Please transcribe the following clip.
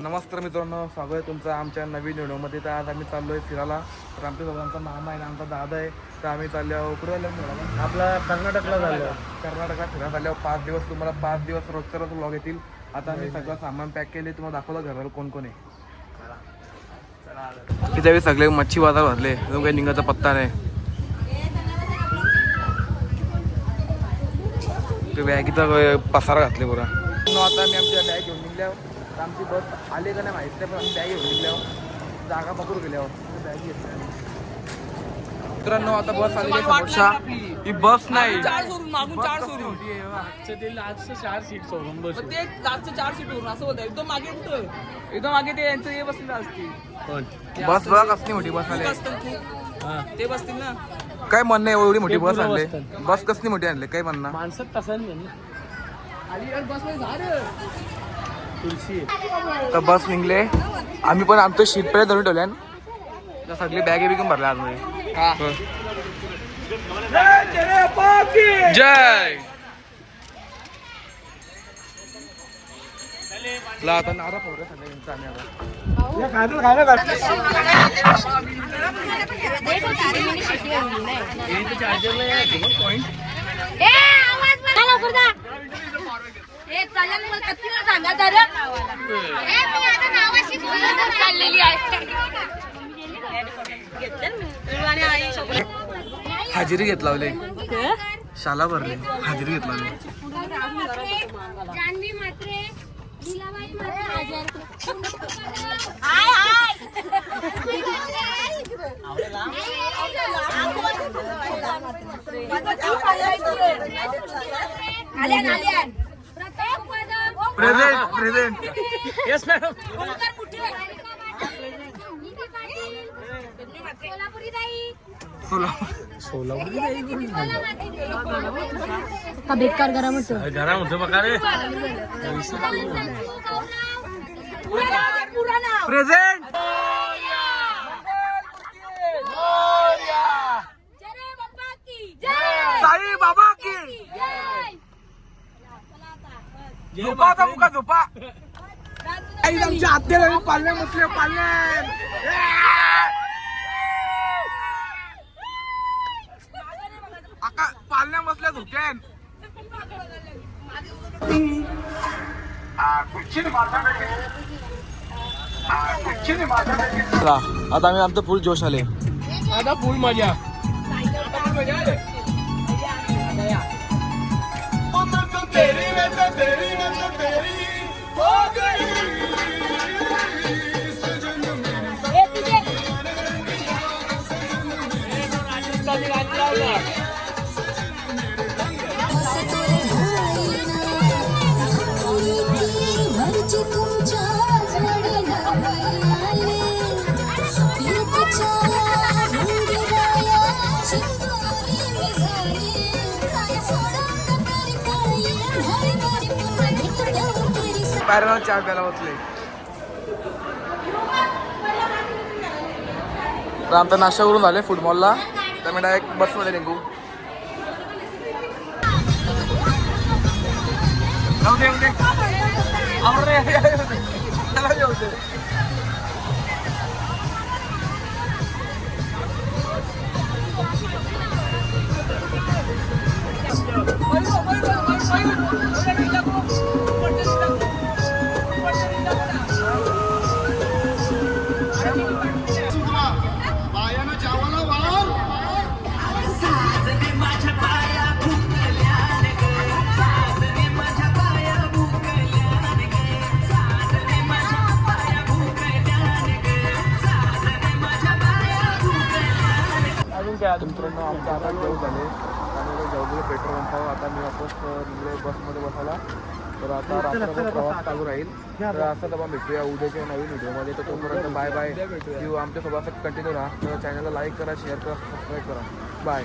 नमस्कार मित्रांनो, स्वागत आहे तुमचं आमच्या नवीन व्हिडिओमध्ये. तर आज आम्ही चाललो आहे फिरायला. तर आमच्या दोघांचा मामा आहे, आमचा दादा आहे. तर आम्ही चाललो कुठे आलो आपला कर्नाटकला झालं. कर्नाटकात फिरायला चालल्यावर 5 दिवस, तुम्हाला 5 दिवस रोजच्या रोज व्लॉग येतील. आता आम्ही सगळं सामान पॅक केले, तुम्हाला दाखवलं घराला कोण कोण आहे. त्यावेळी सगळे मच्छी बाजार भरले, अजून काही निघायचा पत्ता नाही. ते बॅगीचा पसारा घातले पुरा. आता आम्ही आमच्या बॅग घेऊन निघल्यावर आमची बस आली का नाही माहिती नाही, पण आम्ही बॅग घेऊन निघल्यावर जागा पकडून गेल्यावर बॅग घेतली. मित्रांनो आता बस आली समोरच्या, ही बस नाही, चार सोडून मागून चार सोडून ते लास्टचे 4 सीट सोडून बस. ते लास्टचे 4 सीट होऊन असं होतं. एकदम मागे कुठं, एकदम मागे ते यांचं हे बसलेलं असते. बस बघा कसली मोठी बस आली. ते बसतील ना. काय म्हणणं आहे एवढी मोठी ते बस पुढं आणली, बसतात. बस कसली मोठी आणली काय म्हणणं. माणसात तसं नाही अलीगड बसमध्ये झाड तुळशी. तर बस निघले, आम्ही पण आमचं शीट पहिले धरून ठेवल्या. सगळी बॅगे बिगून भरल्या आतमध्ये. जय ला आता नारा फोडलं सगळ्यांचं आम्ही आता. हाजिरी घेत लावले, शाला भरले, हाजिरी घेत लावले. Present present. Yes madam. का बेकार गरम होतं. घरा होतं बघा रे. प्रेझेंट. साई बाबा की झोपा, आता मुका झोपा. आमच्या आत्याला पालण्या बसले, पालण्या पालण्या बसल्या झोक्यान. आता आम्ही आमचं फुल जोश आले. आता फुल मजा. पॅरला चहा प्यायला बसले. तर आमचा नाश्ता करून झाले फूड मॉलला. तर मी डायरेक्ट बसमध्ये निघू. मित्रांनो आमचं आता जेवण झाले आणि जेवढे पेट्रोल पंपावर आता मी वापस निघले बसमध्ये बसायला. तर आता रात्रभर प्रवास चालू राहील. तर असं तर भेटूया उद्याच्या नवीन व्हिडिओमध्ये. तर तोपर्यंत बाय बाय. आमच्यासोबत कंटिन्यू राहा. तर चॅनलला लाईक करा, शेअर करा, सबस्क्राईब करा. बाय.